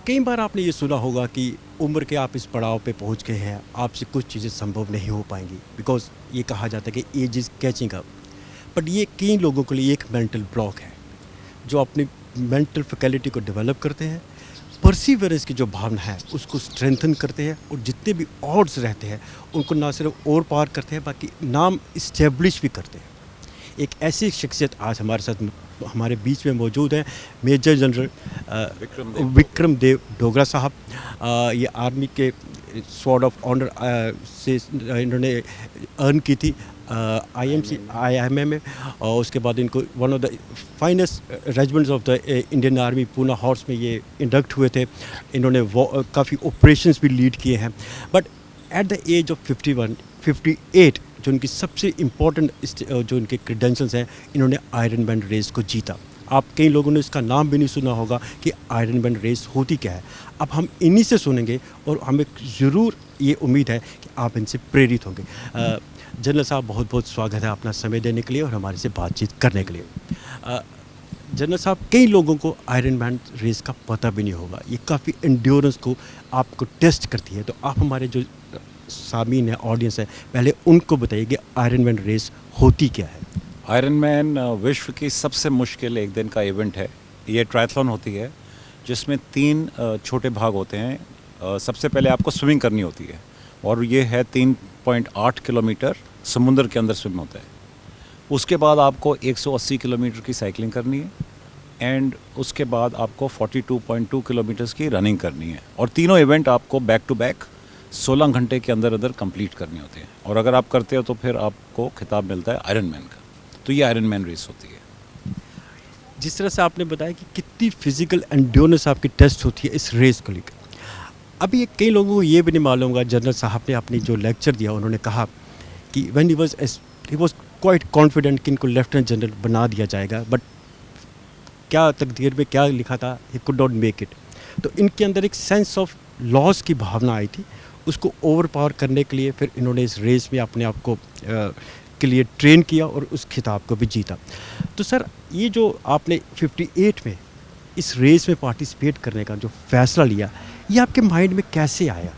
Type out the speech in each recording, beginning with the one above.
कई बार आपने ये सुना होगा कि उम्र के आप इस पड़ाव पे पहुंच गए हैं, आपसे कुछ चीज़ें संभव नहीं हो पाएंगी बिकॉज़ ये कहा जाता है कि age is catching up. But ये कई लोगों के लिए एक मेंटल ब्लॉक है, जो अपनी मेंटल फैकल्टी को डेवलप करते हैं, परसिवरेंस की जो भावना है उसको स्ट्रेंथन करते हैं और जितने भी ऑड्स रहते हैं उनको ना सिर्फ और पार करते हैं बल्कि नाम इस्टेब्लिश भी करते हैं। एक ऐसी शख्सियत आज हमारे साथ हमारे बीच में मौजूद है, मेजर जनरल विक्रम देव डोगरा साहब। ये आर्मी के स्वॉर्ड ऑफ ऑनर से इन्होंने अर्न की थी IMA में, और उसके बाद इनको one of the finest regiments of the Indian army Poona horse में ये इंडक्ट हुए थे। इन्होंने काफ़ी ऑपरेशंस भी लीड किए हैं। But at the age of 58 जो उनकी सबसे इम्पोर्टेंट जो उनके क्रेडेंशियल्स हैं, इन्होंने आयरन मैन रेस को जीता। आप कई लोगों ने इसका नाम भी नहीं सुना होगा कि आयरन मैन रेस होती क्या है। अब हम इन्हीं से सुनेंगे और हमें ज़रूर ये उम्मीद है कि आप इनसे प्रेरित होंगे। जनरल साहब, बहुत बहुत स्वागत है अपना समय देने के लिए और हमारे से बातचीत करने के लिए। जनरल साहब, कई लोगों को आयरन मैन रेस का पता भी नहीं होगा। ये काफ़ी एंड्योरेंस को आपको टेस्ट करती है, तो आप हमारे जो सामीन है, ऑडियंस है, पहले उनको बताइए कि आयरन मैन रेस होती क्या है। आयरन मैन विश्व की सबसे मुश्किल एक दिन का इवेंट है। ये ट्रायथलॉन होती है जिसमें 3 छोटे भाग होते हैं। सबसे पहले आपको स्विमिंग करनी होती है और ये है 3.8 किलोमीटर समुद्र के अंदर स्विम होता है। उसके बाद आपको 180 किलोमीटर की साइकिलिंग करनी है एंड उसके बाद आपको 42.2 किलोमीटर्स की रनिंग करनी है। और तीनों इवेंट आपको बैक टू बैक 16 घंटे के अंदर अंदर कंप्लीट करने होते हैं। और अगर आप करते हो तो फिर आपको खिताब मिलता है आयरन मैन का। तो ये आयरन मैन रेस होती है। जिस तरह से आपने बताया कि कितनी फिजिकल एंड्योरेंस आपकी टेस्ट होती है इस रेस को लेकर, अभी ये कई लोगों को ये भी नहीं मालूम होगा। जनरल साहब ने अपनी जो लेक्चर दिया, उन्होंने कहा कि when he was quite confident कि इनको लेफ्टिनेंट जनरल बना दिया जाएगा, बट क्या तकदीर में क्या लिखा था, he could not make it. तो इनके अंदर एक सेंस ऑफ लॉस की भावना आई थी। उसको ओवर पावर करने के लिए फिर इन्होंने इस रेस में अपने आप को के लिए ट्रेन किया और उस खिताब को भी जीता। तो सर, ये जो आपने 58 में इस रेस में पार्टिसिपेट करने का जो फ़ैसला लिया, ये आपके माइंड में कैसे आया?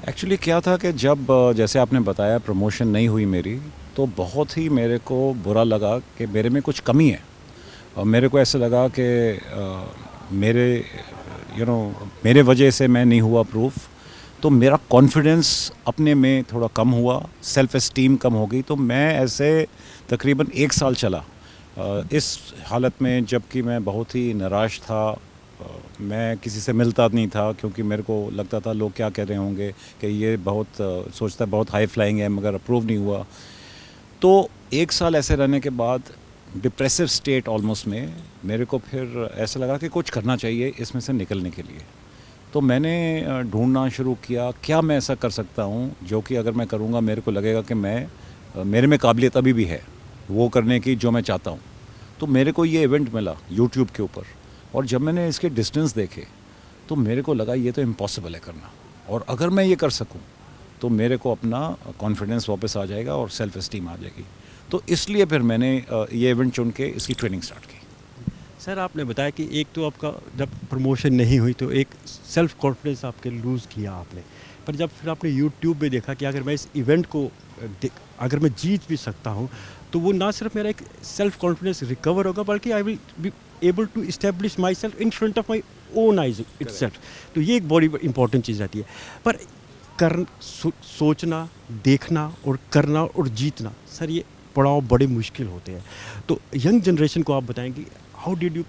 एक्चुअली क्या था कि जब जैसे आपने बताया प्रमोशन नहीं हुई मेरी, तो बहुत ही मेरे को बुरा लगा कि मेरे में कुछ कमी है। और मेरे को ऐसा लगा कि मेरे वजह से मैं नहीं हुआ प्रूफ, तो मेरा कॉन्फिडेंस अपने में थोड़ा कम हुआ, सेल्फ़ एस्टीम कम हो गई। तो मैं ऐसे तकरीबन 1 साल चला इस हालत में, जबकि मैं बहुत ही निराश था। मैं किसी से मिलता नहीं था क्योंकि मेरे को लगता था लोग क्या कह रहे होंगे कि ये बहुत सोचता है बहुत हाई फ्लाइंग है, मगर अप्रूव नहीं हुआ। तो 1 साल ऐसे रहने के बाद डिप्रेसिव स्टेट ऑलमोस्ट में मेरे को फिर ऐसा लगा कि कुछ करना चाहिए इसमें से निकलने के लिए। तो मैंने ढूंढना शुरू किया क्या मैं ऐसा कर सकता हूँ जो कि अगर मैं करूँगा मेरे को लगेगा कि मेरे में काबिलियत अभी भी है वो करने की जो मैं चाहता हूँ। तो मेरे को ये इवेंट मिला यूट्यूब के ऊपर, और जब मैंने इसके डिस्टेंस देखे तो मेरे को लगा ये तो इम्पॉसिबल है करना, और अगर मैं ये कर सकूँ तो मेरे को अपना कॉन्फिडेंस वापस आ जाएगा और सेल्फ एस्टीम आ जाएगी। तो इसलिए फिर मैंने ये इवेंट चुन के इसकी ट्रेनिंग स्टार्ट की। सर, आपने बताया कि एक तो आपका जब प्रमोशन नहीं हुई तो एक सेल्फ कॉन्फिडेंस आपके लूज़ किया आपने, पर जब फिर आपने यूट्यूब पे देखा कि अगर मैं इस इवेंट को अगर मैं जीत भी सकता हूँ, तो वो ना सिर्फ मेरा एक सेल्फ कॉन्फिडेंस रिकवर होगा, बल्कि I will be able to establish myself in front of my own eyes itself. तो ये एक बड़ी इंपॉर्टेंट चीज़ रहती है। पर सोचना, देखना और करना और जीतना, सर ये पड़ाव बड़े मुश्किल होते हैं। तो यंग जनरेशन को आप बताएंगे how did you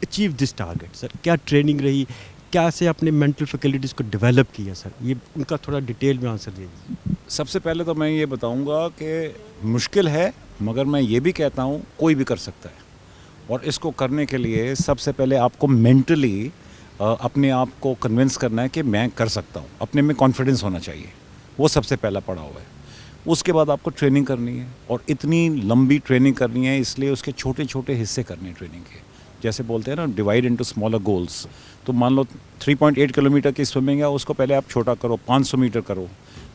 achieve this target? Sir, क्या ट्रेनिंग रही, कैसे अपने मेंटल फैकल्टीज़ को डेवलप किया? सर, ये उनका थोड़ा डिटेल में आंसर दीजिए। सबसे पहले तो मैं ये बताऊंगा कि मुश्किल है, मगर मैं ये भी कहता हूँ कोई भी कर सकता है। और इसको करने के लिए सबसे पहले आपको मेंटली अपने आप को कन्विंस करना है कि मैं कर सकता हूँ। अपने में कॉन्फिडेंस होना चाहिए, वो सबसे पहला पड़ाव है। उसके बाद आपको ट्रेनिंग करनी है, और इतनी लंबी ट्रेनिंग करनी है, इसलिए उसके छोटे छोटे हिस्से करने हैं ट्रेनिंग के। जैसे बोलते हैं ना, डिवाइड इनटू स्मॉलर गोल्स। तो मान लो 3.8 किलोमीटर की स्विमिंग है, उसको पहले आप छोटा करो, 500 मीटर करो,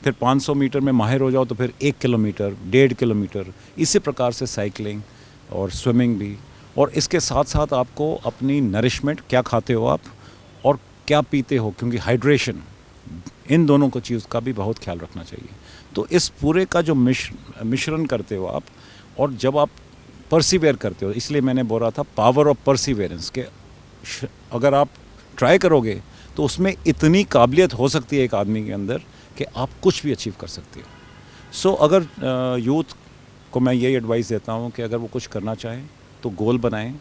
फिर 500 मीटर में माहिर हो जाओ तो फिर 1 किलोमीटर, 1.5 किलोमीटर, इसी प्रकार से साइकिलिंग और स्विमिंग भी। और इसके साथ साथ आपको अपनी नरिशमेंट क्या खाते हो आप, और क्या पीते हो, क्योंकि हाइड्रेशन, इन दोनों को चीज़ का भी बहुत ख्याल रखना चाहिए। तो इस पूरे का जो मिश्रण करते हो आप, और जब आप परसिवेयर करते हो, इसलिए मैंने बोला था पावर ऑफ परसिवेरेंस के अगर आप ट्राई करोगे तो उसमें इतनी काबिलियत हो सकती है एक आदमी के अंदर कि आप कुछ भी अचीव कर सकते हो। सो अगर यूथ को मैं यही एडवाइस देता हूँ कि अगर वो कुछ करना चाहें तो गोल बनाएं,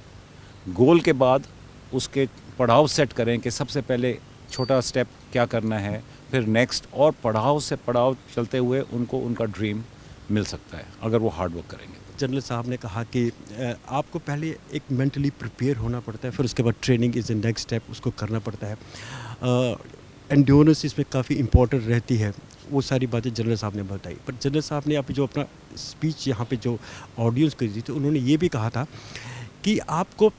गोल के बाद उसके पड़ाव सेट करें कि सबसे पहले छोटा स्टेप क्या करना है, फिर नेक्स्ट, और पड़ाव से पड़ाव चलते हुए उनको उनका ड्रीम मिल सकता है अगर वो हार्ड वर्क करेंगे। जनरल साहब ने कहा कि आपको पहले एक मेंटली प्रिपेयर होना पड़ता है, फिर उसके बाद training is the next step, उसको करना पड़ता है। एंड्योरेंस इसमें काफ़ी इंपॉर्टेंट रहती है। वो सारी बातें जनरल साहब ने बताई। पर जनरल साहब ने आप जो अपना स्पीच यहाँ पे जो ऑडियंस को दी थी, उन्होंने ये भी कहा था कि आपको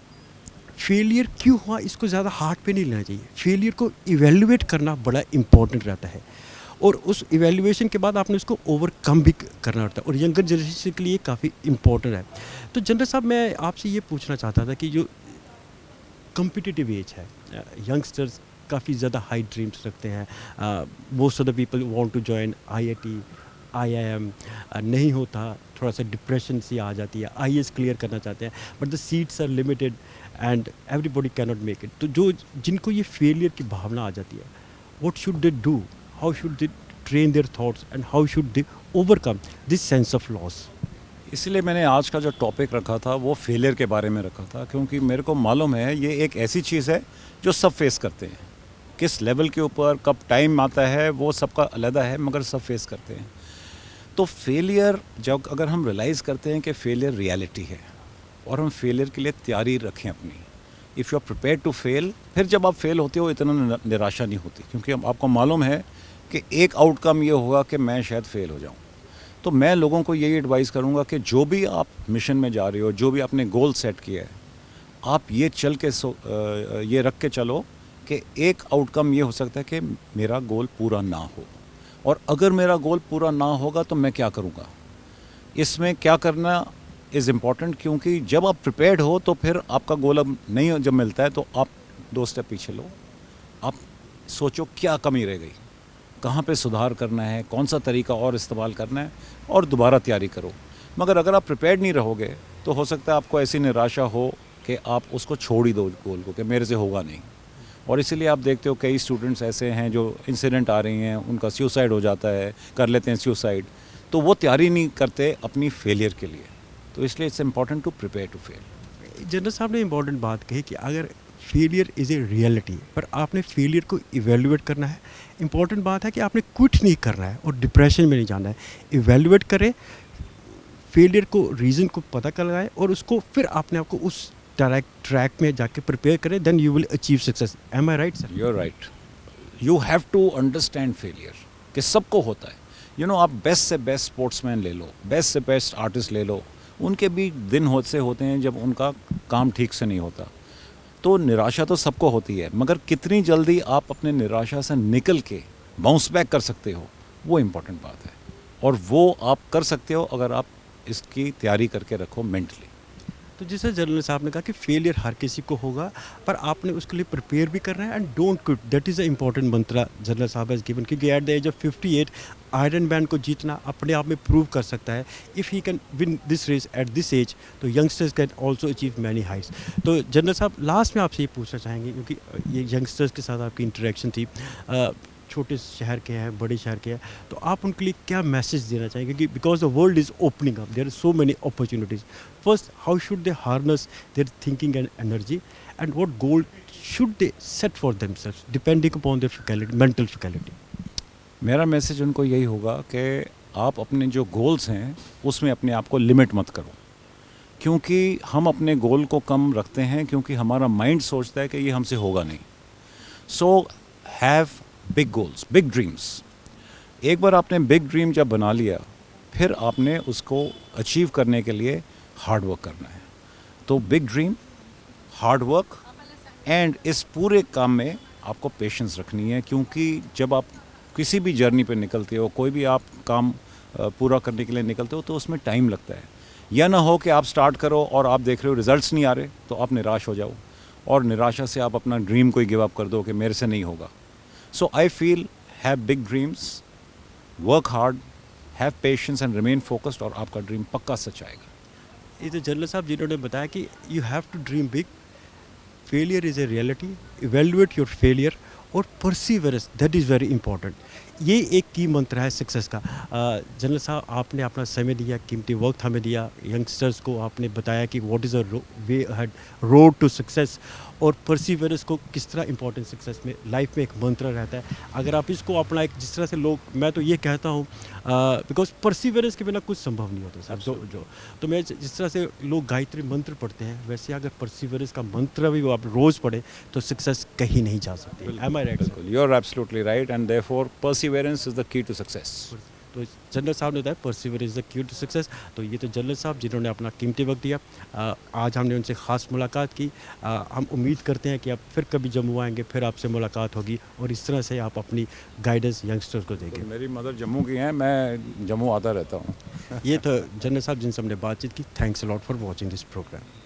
फेलियर क्यों हुआ इसको ज़्यादा हार्ट पे नहीं लेना चाहिए। फेलियर को इवेल्युएट करना बड़ा इम्पोर्टेंट रहता है, और उस इवेल्युएशन के बाद आपने उसको ओवरकम भी करना पड़ता है, और यंगर जनरेशन के लिए काफ़ी इम्पोर्टेंट है। तो जनरल साहब, मैं आपसे ये पूछना चाहता था कि जो कम्पिटिटिव एज है, यंगस्टर्स काफ़ी ज़्यादा हाई ड्रीम्स रखते हैं। Most of the people want to join IIT, IIM, नहीं होता, थोड़ा सा डिप्रेशन सी आ जाती है। आईएएस क्लियर करना चाहते हैं, but the seats are limited and everybody can not make it. तो जो जिनको ये फेलियर की भावना आ जाती है, what should they do, how should they train their thoughts and how should they overcome this sense of loss? इसलिए मैंने आज का जो टॉपिक रखा था वो फेलियर के बारे में रखा था, क्योंकि मेरे को मालूम है ये एक ऐसी चीज़ है जो सब फेस करते हैं। किस लेवल के ऊपर कब टाइम आता है वो सबका अलहदा है, मगर सब फेस करते हैं। तो फेलियर जब अगर हम रियलाइज़ करते हैं कि फेलियर रियलिटी है, और हम फेलियर के लिए तैयारी रखें अपनी, if you are prepare to fail, फिर जब आप फेल होते हो इतना निराशा नहीं होती, क्योंकि आपको मालूम है कि एक आउटकम ये होगा कि मैं शायद फेल हो जाऊँ। तो मैं लोगों को यही एडवाइस करूँगा कि जो भी आप मिशन में जा रहे हो, जो भी आपने गोल सेट किया है, आप ये चल के ये रख के चलो कि एक आउटकम ये हो सकता है कि मेरा गोल पूरा ना हो, और अगर मेरा गोल पूरा ना होगा तो मैं क्या करूँगा, इसमें क्या करना इज़ इम्पॉर्टेंट। क्योंकि जब आप प्रिपेयर्ड हो तो फिर आपका गोल अब नहीं जब मिलता है तो आप 2 स्टेप पीछे लो, आप सोचो क्या कमी रह गई, कहाँ पे सुधार करना है, कौन सा तरीका और इस्तेमाल करना है, और दोबारा तैयारी करो। मगर अगर आप प्रिपेयर्ड नहीं रहोगे तो हो सकता है आपको ऐसी निराशा हो कि आप उसको छोड़ ही दो गोल को, कि मेरे से होगा नहीं। और इसीलिए आप देखते हो कई स्टूडेंट्स ऐसे हैं जो इंसिडेंट आ रही हैं, उनका सुसाइड हो जाता है, कर लेते हैं सुसाइड, तो वो तैयारी नहीं करते अपनी फेलियर के लिए। तो इसलिए it's important to prepare to fail. General साहब ने इम्पॉर्टेंट बात कही कि अगर फेलियर इज़ ए रियलिटी, पर आपने फेलियर को इवेल्युएट करना है। इम्पॉर्टेंट बात है कि आपने क्विट नहीं करना है और डिप्रेशन में नहीं जाना है। इवेल्युएट करें, फेलियर को, रीज़न को पता कर लगाए, और उसको फिर आपने आपको उस ट्रैक में जाके प्रिपेयर करें, then you will achieve success. Am I right sir? You are right. You have to understand failure कि सबको होता है। आप बेस्ट से बेस्ट स्पोर्ट्समैन ले लो, बेस्ट से बेस्ट आर्टिस्ट ले लो, उनके भी दिन से होते हैं जब उनका काम ठीक से नहीं होता। तो निराशा तो सबको होती है, मगर कितनी जल्दी आप अपने निराशा से निकल के बाउंस बैक कर सकते हो, वो इम्पोर्टेंट बात है। और वो आप कर सकते हो अगर आप इसकी तैयारी करके रखो मेंटली। तो जैसे जनरल साहब ने कहा कि फेलियर हर किसी को होगा, पर आपने उसके लिए प्रिपेयर भी करना है, and don't quit. That is a important mantra general साहब हैज़ गिवन, क्योंकि at the age of 58 Ironman को जीतना अपने आप में प्रूव कर सकता है। If he can win this race at this age, तो youngsters can also achieve many heights. तो जनरल साहब, लास्ट में आपसे ये पूछना चाहेंगे, क्योंकि ये यंगस्टर्स के साथ आपकी इंटरेक्शन थी, छोटे शहर के हैं, बड़े शहर के हैं, तो आप उनके लिए क्या मैसेज देना चाहेंगे? क्योंकि because the world is opening up, there are so many opportunities. First, how should they harness their thinking and energy, and what goal should they set for themselves depending upon their faculty, mental faculty? मेरा message उनको यही होगा कि आप अपने जो goals हैं उसमें अपने आप को लिमिट मत करो, क्योंकि हम अपने गोल को कम रखते हैं क्योंकि हमारा माइंड सोचता है कि ये हमसे होगा नहीं। So have big goals, big dreams. एक बार आपने बिग ड्रीम जब बना लिया, फिर आपने उसको अचीव करने के लिए हार्ड वर्क करना है। तो big dream, hard work, and इस पूरे काम में आपको पेशेंस रखनी है, क्योंकि जब आप किसी भी जर्नी पे निकलते हो, कोई भी आप काम पूरा करने के लिए निकलते हो, तो उसमें टाइम लगता है। या ना हो कि आप स्टार्ट करो और आप देख रहे हो रिजल्ट्स नहीं आ रहे तो आप निराश हो जाओ, और निराशा से आप अपना ड्रीम को ही गिव अप कर दो कि मेरे से नहीं होगा. So I feel have big dreams, work hard, have patience and remain focused और आपका ड्रीम पक्का सच आएगा. ये तो जनरल साहब जिन्होंने बताया कि you have to dream big, failure is a reality, evaluate your failure और perseverance, that is very important. ये एक की मंत्र है सक्सेस का. जनरल साहब आपने अपना समय दिया, कीमती वक्त हमें दिया, यंगस्टर्स को आपने बताया कि what is a way ahead, road to success और परसिवरेंस को किस तरह इंपॉर्टेंट सक्सेस में लाइफ में एक मंत्र रहता है. अगर आप इसको अपना एक जिस तरह से लोग, मैं तो ये कहता हूँ बिकॉज परसिवरेंस के बिना कुछ संभव नहीं होता साहब. जो तो मैं जिस तरह से लोग गायत्री मंत्र पढ़ते हैं वैसे अगर परसिवरेंस का मंत्र भी वो आप रोज़ पढ़ें तो सक्सेस कहीं नहीं जा सकते. Am I right? बिल्कुल, you are absolutely right and therefore perseverance is the key to success. तो जनरल साहब ने बताया persevere is the key to success. तो ये तो जनरल साहब जिन्होंने अपना कीमती वक्त दिया. आज हमने उनसे ख़ास मुलाकात की. हम उम्मीद करते हैं कि आप फिर कभी जम्मू आएंगे, फिर आपसे मुलाकात होगी और इस तरह से आप अपनी गाइडेंस यंगस्टर्स को देंगे. मेरी मदर जम्मू की हैं, मैं जम्मू आता रहता हूँ. ये तो जनरल साहब जिनसे हमने बातचीत की. Thanks a lot for watching this programme.